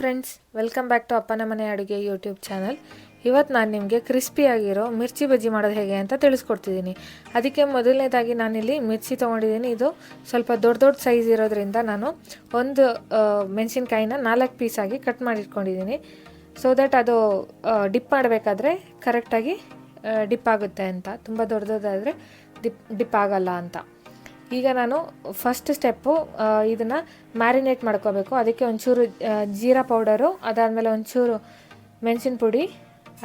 Friends, welcome back to ಅಪ್ಪನ ಮನೆ ಅಡುಗೆ ಯೂಟ್ಯೂಬ್ ಚಾನಲ್. ಇವತ್ತು ನಾನು ನಿಮಗೆ ಕ್ರಿಸ್ಪಿಯಾಗಿರೋ ಮಿರ್ಚಿ ಬಜ್ಜಿ ಮಾಡೋದು ಹೇಗೆ ಅಂತ ತಿಳಿಸ್ಕೊಡ್ತಿದ್ದೀನಿ. ಅದಕ್ಕೆ ಮೊದಲನೇದಾಗಿ ನಾನಿಲ್ಲಿ ಮಿರ್ಚಿ ತೊಗೊಂಡಿದ್ದೀನಿ. ಇದು ಸ್ವಲ್ಪ ದೊಡ್ಡ ದೊಡ್ಡ ಸೈಜ್ ಇರೋದ್ರಿಂದ ನಾನು ಒಂದು ಮೆಣಸಿನ್ಕಾಯಿನ 4 ಪೀಸಾಗಿ ಕಟ್ ಮಾಡಿಟ್ಕೊಂಡಿದ್ದೀನಿ. ಸೊ ದ್ಯಾಟ್ ಅದು ಡಿಪ್ ಮಾಡಬೇಕಾದ್ರೆ ಕರೆಕ್ಟಾಗಿ ಡಿಪ್ ಆಗುತ್ತೆ ಅಂತ. ತುಂಬ ದೊಡ್ಡದಾದರೆ ಡಿಪ್ ಆಗಲ್ಲ ಅಂತ. ಈಗ ನಾನು ಫಸ್ಟ್ ಸ್ಟೆಪ್ಪು ಇದನ್ನು ಮ್ಯಾರಿನೇಟ್ ಮಾಡ್ಕೋಬೇಕು. ಅದಕ್ಕೆ ಒಂಚೂರು ಜೀರಾ ಪೌಡರು, ಅದಾದಮೇಲೆ ಒಂಚೂರು ಮೆಣಸಿನ ಪುಡಿ,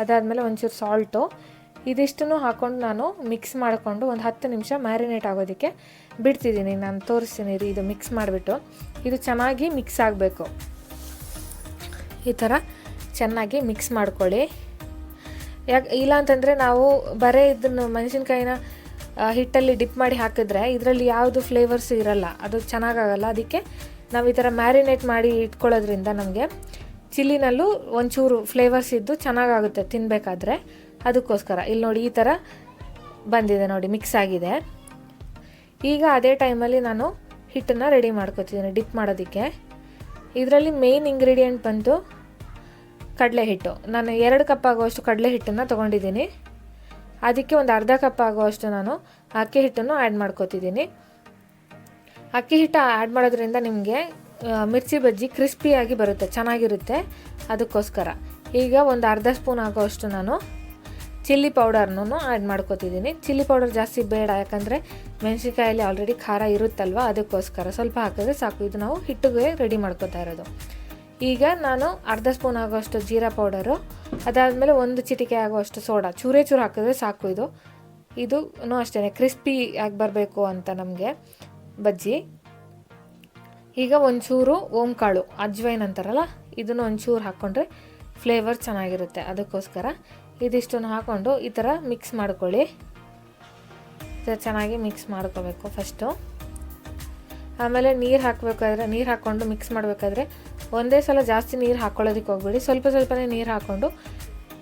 ಅದಾದಮೇಲೆ ಒಂಚೂರು ಸಾಲ್ಟು, ಇದಿಷ್ಟನ್ನು ಹಾಕ್ಕೊಂಡು ನಾನು ಮಿಕ್ಸ್ ಮಾಡಿಕೊಂಡು ಒಂದು 10 ನಿಮಿಷ ಮ್ಯಾರಿನೇಟ್ ಆಗೋದಕ್ಕೆ ಬಿಡ್ತಿದ್ದೀನಿ. ನಾನು ತೋರಿಸ್ತೀನಿ ಇದು ಮಿಕ್ಸ್ ಮಾಡಿಬಿಟ್ಟು. ಇದು ಚೆನ್ನಾಗಿ ಮಿಕ್ಸ್ ಆಗಬೇಕು. ಈ ಥರ ಚೆನ್ನಾಗಿ ಮಿಕ್ಸ್ ಮಾಡ್ಕೊಳ್ಳಿ. ಇಲ್ಲ ಅಂತಂದರೆ ನಾವು ಬರೀ ಇದನ್ನು ಮೆಣಸಿನ್ಕಾಯಿನ ಹಿಟ್ಟಲ್ಲಿ ಡಿಪ್ ಮಾಡಿ ಹಾಕಿದ್ರೆ ಇದರಲ್ಲಿ ಯಾವುದು ಫ್ಲೇವರ್ಸ್ ಇರಲ್ಲ, ಅದು ಚೆನ್ನಾಗಾಗಲ್ಲ. ಅದಕ್ಕೆ ನಾವು ಈ ಥರ ಮ್ಯಾರಿನೇಟ್ ಮಾಡಿ ಇಟ್ಕೊಳ್ಳೋದ್ರಿಂದ ನಮಗೆ ಚಿಲ್ಲಿನಲ್ಲೂ ಒಂಚೂರು ಫ್ಲೇವರ್ಸ್ ಇದ್ದು ಚೆನ್ನಾಗಾಗುತ್ತೆ ತಿನ್ನಬೇಕಾದ್ರೆ. ಅದಕ್ಕೋಸ್ಕರ ಇಲ್ಲಿ ನೋಡಿ ಈ ಥರ ಬಂದಿದೆ ನೋಡಿ, ಮಿಕ್ಸ್ ಆಗಿದೆ. ಈಗ ಅದೇ ಟೈಮಲ್ಲಿ ನಾನು ಹಿಟ್ಟನ್ನು ರೆಡಿ ಮಾಡ್ಕೊತಿದ್ದೀನಿ ಡಿಪ್ ಮಾಡೋದಕ್ಕೆ. ಇದರಲ್ಲಿ ಮೇನ್ ಇಂಗ್ರೀಡಿಯೆಂಟ್ ಬಂದು ಕಡಲೆ ಹಿಟ್ಟು. ನಾನು 2 ಕಪ್ ಆಗುವಷ್ಟು ಕಡಲೆ ಹಿಟ್ಟನ್ನು ತೊಗೊಂಡಿದ್ದೀನಿ. ಅದಕ್ಕೆ ಒಂದು ಅರ್ಧ ಕಪ್ ಆಗುವಷ್ಟು ನಾನು ಅಕ್ಕಿ ಹಿಟ್ಟನ್ನು ಆ್ಯಡ್ ಮಾಡ್ಕೊತಿದ್ದೀನಿ. ಅಕ್ಕಿ ಹಿಟ್ಟು ಆ್ಯಡ್ ಮಾಡೋದ್ರಿಂದ ನಿಮಗೆ ಮಿರ್ಚಿ ಬಜ್ಜಿ ಕ್ರಿಸ್ಪಿಯಾಗಿ ಬರುತ್ತೆ, ಚೆನ್ನಾಗಿರುತ್ತೆ. ಅದಕ್ಕೋಸ್ಕರ ಈಗ ಒಂದು ಅರ್ಧ ಸ್ಪೂನ್ ಆಗೋವಷ್ಟು ನಾನು ಚಿಲ್ಲಿ ಪೌಡರ್ನೂ ಆ್ಯಡ್ ಮಾಡ್ಕೊತಿದ್ದೀನಿ. ಚಿಲ್ಲಿ ಪೌಡರ್ ಜಾಸ್ತಿ ಬೇಡ, ಯಾಕಂದರೆ ಮೆಣಸಿನ್ಕಾಯಲ್ಲಿ ಆಲ್ರೆಡಿ ಖಾರ ಇರುತ್ತಲ್ವ, ಅದಕ್ಕೋಸ್ಕರ ಸ್ವಲ್ಪ ಹಾಕಿದ್ರೆ ಸಾಕು. ಇದು ನಾವು ಹಿಟ್ಟಿಗೆ ರೆಡಿ ಮಾಡ್ಕೊತಾ ಇರೋದು. ಈಗ ನಾನು ಅರ್ಧ ಸ್ಪೂನ್ ಆಗೋಷ್ಟು ಜೀರಾ ಪೌಡರು, ಅದಾದಮೇಲೆ 1 ಚಿಟಿಕೆ ಆಗುವಷ್ಟು ಸೋಡಾ, ಚೂರೇ ಹಾಕಿದ್ರೆ ಸಾಕು. ಇದೂ ಅಷ್ಟೇ ಕ್ರಿಸ್ಪಿ ಆಗಿ ಬರಬೇಕು ಅಂತ ನಮಗೆ ಬಜ್ಜಿ. ಈಗ ಒಂಚೂರು ಕಾಳು, ಅಜ್ವೈನ್ ಅಂತಾರಲ್ಲ, ಇದನ್ನು ಒಂಚೂರು ಹಾಕ್ಕೊಂಡ್ರೆ ಫ್ಲೇವರ್ ಚೆನ್ನಾಗಿರುತ್ತೆ. ಅದಕ್ಕೋಸ್ಕರ ಇದಿಷ್ಟನ್ನು ಹಾಕ್ಕೊಂಡು ಈ ಥರ ಮಿಕ್ಸ್ ಮಾಡ್ಕೊಳ್ಳಿ. ಚೆನ್ನಾಗಿ ಮಿಕ್ಸ್ ಮಾಡ್ಕೋಬೇಕು ಫಸ್ಟು. ಆಮೇಲೆ ನೀರು ಹಾಕ್ಕೊಂಡು ಮಿಕ್ಸ್ ಮಾಡಬೇಕಾದ್ರೆ ಒಂದೇ ಸಲ ಜಾಸ್ತಿ ನೀರು ಹಾಕ್ಕೊಳ್ಳೋದಕ್ಕೆ ಹೋಗ್ಬೇಡಿ, ಸ್ವಲ್ಪ ಸ್ವಲ್ಪನೇ ನೀರು ಹಾಕ್ಕೊಂಡು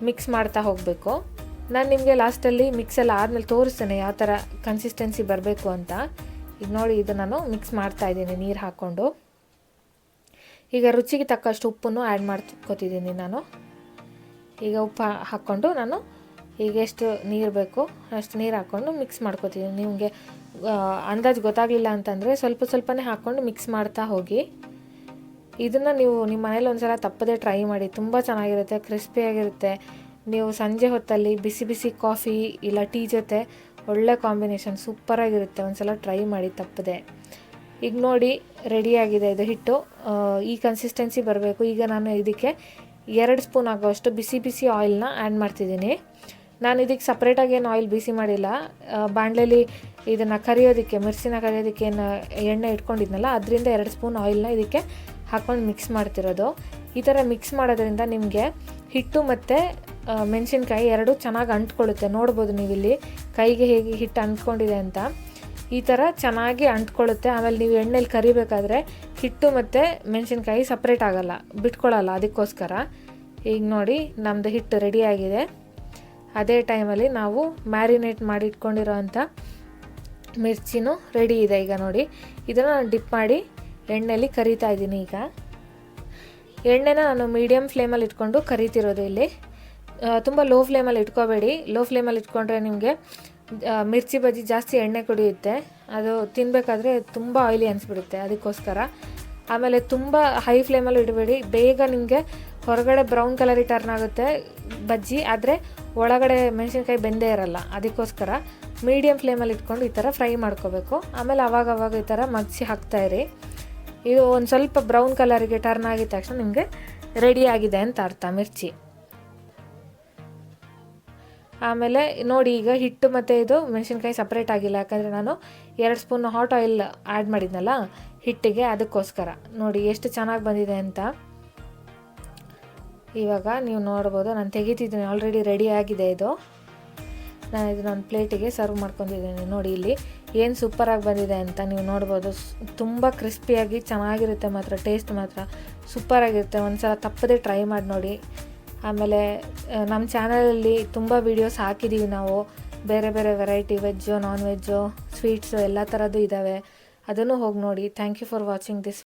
ಮಿಕ್ಸ್ ಮಾಡ್ತಾ ಹೋಗಬೇಕು. ನಾನು ನಿಮಗೆ ಲಾಸ್ಟಲ್ಲಿ ಮಿಕ್ಸ್ ಎಲ್ಲ ಆದಮೇಲೆ ತೋರಿಸ್ತೇನೆ ಯಾವ ಥರ ಕನ್ಸಿಸ್ಟೆನ್ಸಿ ಬರಬೇಕು ಅಂತ. ಈಗ ನೋಡಿ, ಇದು ನಾನು ಮಿಕ್ಸ್ ಮಾಡ್ತಾಯಿದ್ದೀನಿ ನೀರು ಹಾಕ್ಕೊಂಡು. ಈಗ ರುಚಿಗೆ ತಕ್ಕಷ್ಟು ಉಪ್ಪನ್ನು ಆ್ಯಡ್ ಮಾಡ್ಕೊತಿದ್ದೀನಿ ನಾನು. ಈಗ ಉಪ್ಪು ಹಾಕ್ಕೊಂಡು ನಾನು ಈಗ ಎಷ್ಟು ನೀರು ಬೇಕು ಅಷ್ಟು ನೀರು ಹಾಕ್ಕೊಂಡು ಮಿಕ್ಸ್ ಮಾಡ್ಕೊತಿದ್ದೀನಿ. ನಿಮಗೆ ಅಂದಾಜು ಗೊತ್ತಾಗಲಿಲ್ಲ ಅಂತಂದರೆ ಸ್ವಲ್ಪನೇ ಹಾಕ್ಕೊಂಡು ಮಿಕ್ಸ್ ಮಾಡ್ತಾ ಹೋಗಿ. ಇದನ್ನು ನೀವು ನಿಮ್ಮ ಮನೇಲಿ ಒಂದ್ಸಲ ತಪ್ಪದೇ ಟ್ರೈ ಮಾಡಿ, ತುಂಬ ಚೆನ್ನಾಗಿರುತ್ತೆ, ಕ್ರಿಸ್ಪಿಯಾಗಿರುತ್ತೆ. ನೀವು ಸಂಜೆ ಹೊತ್ತಲ್ಲಿ ಬಿಸಿ ಬಿಸಿ ಕಾಫಿ ಇಲ್ಲ ಟೀ ಜೊತೆ ಒಳ್ಳೆ ಕಾಂಬಿನೇಷನ್, ಸೂಪರಾಗಿರುತ್ತೆ. ಒಂದ್ಸಲ ಟ್ರೈ ಮಾಡಿ ತಪ್ಪದೆ. ಈಗ ನೋಡಿ ರೆಡಿಯಾಗಿದೆ ಇದು ಹಿಟ್ಟು. ಈ ಕನ್ಸಿಸ್ಟೆನ್ಸಿ ಬರಬೇಕು. ಈಗ ನಾನು ಇದಕ್ಕೆ 2 ಸ್ಪೂನ್ ಆಗೋಷ್ಟು ಬಿಸಿ ಆಯಿಲ್ನ ಆ್ಯಡ್ ಮಾಡ್ತಿದ್ದೀನಿ. ನಾನು ಇದಕ್ಕೆ ಸಪ್ರೇಟಾಗಿ ಏನು ಆಯಿಲ್ ಬಿಸಿ ಮಾಡಿಲ್ಲ. ಬಾಣಲೆಯಲ್ಲಿ ಇದನ್ನು ಕರಿಯೋದಕ್ಕೆ, ಮಿರ್ಚಿನ ಕರಿಯೋದಕ್ಕೆ ಏನು ಎಣ್ಣೆ ಇಟ್ಕೊಂಡಿದ್ನಲ್ಲ, ಅದರಿಂದ 2 ಸ್ಪೂನ್ ಆಯಿಲ್ನ ಇದಕ್ಕೆ ಹಾಕ್ಕೊಂಡು ಮಿಕ್ಸ್ ಮಾಡ್ತಿರೋದು. ಈ ಥರ ಮಿಕ್ಸ್ ಮಾಡೋದ್ರಿಂದ ನಿಮಗೆ ಹಿಟ್ಟು ಮತ್ತು ಮೆಣಸಿನ್ಕಾಯಿ ಎರಡೂ ಚೆನ್ನಾಗಿ ಅಂಟ್ಕೊಳ್ಳುತ್ತೆ. ನೋಡ್ಬೋದು ನೀವಿಲ್ಲಿ ಕೈಗೆ ಹೇಗೆ ಹಿಟ್ಟು ಅಂಟ್ಕೊಂಡಿದೆ ಅಂತ. ಈ ಥರ ಚೆನ್ನಾಗಿ ಅಂಟ್ಕೊಳ್ಳುತ್ತೆ. ಆಮೇಲೆ ನೀವು ಎಣ್ಣೆಲಿ ಕರಿಬೇಕಾದ್ರೆ ಹಿಟ್ಟು ಮತ್ತು ಮೆಣಸಿನ್ಕಾಯಿ ಸಪ್ರೇಟ್ ಆಗಲ್ಲ, ಬಿಟ್ಕೊಳ್ಳಲ್ಲ. ಅದಕ್ಕೋಸ್ಕರ ಈಗ ನೋಡಿ ನಮ್ಮದು ಹಿಟ್ಟು ರೆಡಿಯಾಗಿದೆ. ಅದೇ ಟೈಮಲ್ಲಿ ನಾವು ಮ್ಯಾರಿನೇಟ್ ಮಾಡಿ ಇಟ್ಕೊಂಡಿರೋ ಅಂಥ ಮಿರ್ಚಿನೂ ರೆಡಿ ಇದೆ. ಈಗ ನೋಡಿ ಇದನ್ನು ನಾನು ಡಿಪ್ ಮಾಡಿ ಎಣ್ಣೆಯಲ್ಲಿ ಕರಿತಾ ಇದ್ದೀನಿ. ಈಗ ಎಣ್ಣೆನ ನಾನು ಮೀಡಿಯಮ್ ಫ್ಲೇಮಲ್ಲಿ ಇಟ್ಕೊಂಡು ಕರಿತಿರೋದು. ಇಲ್ಲಿ ತುಂಬ ಲೋ ಫ್ಲೇಮಲ್ಲಿ ಇಟ್ಕೋಬೇಡಿ. ಲೋ ಫ್ಲೇಮಲ್ಲಿ ಇಟ್ಕೊಂಡ್ರೆ ನಿಮಗೆ ಮಿರ್ಚಿ ಬಜ್ಜಿ ಜಾಸ್ತಿ ಎಣ್ಣೆ ಕುಡಿಯುತ್ತೆ. ಅದು ತಿನ್ನಬೇಕಾದ್ರೆ ತುಂಬ ಆಯಿಲಿ ಅನಿಸ್ಬಿಡುತ್ತೆ. ಅದಕ್ಕೋಸ್ಕರ ಆಮೇಲೆ ತುಂಬ ಹೈ ಫ್ಲೇಮಲ್ಲಿ ಇಡಬೇಡಿ. ಬೇಗ ನಿಮಗೆ ಹೊರಗಡೆ ಬ್ರೌನ್ ಕಲರಿಗೆ ಟರ್ನ್ ಆಗುತ್ತೆ ಬಜ್ಜಿ, ಆದರೆ ಒಳಗಡೆ ಮೆಣಸಿನ್ಕಾಯಿ ಬೆಂದೇ ಇರಲ್ಲ. ಅದಕ್ಕೋಸ್ಕರ ಮೀಡಿಯಮ್ ಫ್ಲೇಮಲ್ಲಿ ಇಟ್ಕೊಂಡು ಈ ಥರ ಫ್ರೈ ಮಾಡ್ಕೋಬೇಕು. ಆಮೇಲೆ ಅವಾಗ ಈ ಥರ ಮಗ್ಸಿ ಹಾಕ್ತಾಯಿರಿ. ಇದು ಒಂದು ಸ್ವಲ್ಪ ಬ್ರೌನ್ ಕಲರಿಗೆ ಟರ್ನ್ ಆಗಿದ ತಕ್ಷಣ ನಿಮಗೆ ರೆಡಿ ಆಗಿದೆ ಅಂತ ಅರ್ಥ ಮಿರ್ಚಿ. ಆಮೇಲೆ ನೋಡಿ ಈಗ ಹಿಟ್ಟು ಮತ್ತು ಇದು ಮೆಣಸಿನ್ಕಾಯಿ ಸಪ್ರೇಟ್ ಆಗಿಲ್ಲ, ಯಾಕಂದರೆ ನಾನು 2 ಸ್ಪೂನ್ ಹಾಟ್ ಆಯಿಲ್ ಆ್ಯಡ್ ಮಾಡಿದ್ನಲ್ಲ ಹಿಟ್ಟಿಗೆ, ಅದಕ್ಕೋಸ್ಕರ. ನೋಡಿ ಎಷ್ಟು ಚೆನ್ನಾಗಿ ಬಂದಿದೆ ಅಂತ. ಇವಾಗ ನೀವು ನೋಡ್ಬೋದು, ನಾನು ತೆಗಿತಿದ್ದೀನಿ, ಆಲ್ರೆಡಿ ರೆಡಿ ಆಗಿದೆ ಇದು. ನಾನು ಇದನ್ನೊಂದು ಪ್ಲೇಟಿಗೆ ಸರ್ವ್ ಮಾಡ್ಕೊತಿದ್ದೀನಿ. ನೋಡಿ ಇಲ್ಲಿ ಏನು ಸೂಪರಾಗಿ ಬಂದಿದೆ ಅಂತ ನೀವು ನೋಡ್ಬೋದು. ತುಂಬ ಕ್ರಿಸ್ಪಿಯಾಗಿ ಚೆನ್ನಾಗಿರುತ್ತೆ, ಮಾತ್ರ ಟೇಸ್ಟ್ ಮಾತ್ರ ಸೂಪರಾಗಿರುತ್ತೆ. ಒಂದ್ಸಲ ತಪ್ಪದೇ ಟ್ರೈ ಮಾಡಿ ನೋಡಿ. ಆಮೇಲೆ ನಮ್ಮ ಚಾನಲಲ್ಲಿ ತುಂಬ ವೀಡಿಯೋಸ್ ಹಾಕಿದ್ದೀವಿ ನಾವು, ಬೇರೆ variety, veg, non veg, sweets ಎಲ್ಲ ಥರದ್ದು ಇದ್ದಾವೆ. ಅದನ್ನು ಹೋಗಿ ನೋಡಿ. Thank you for watching this.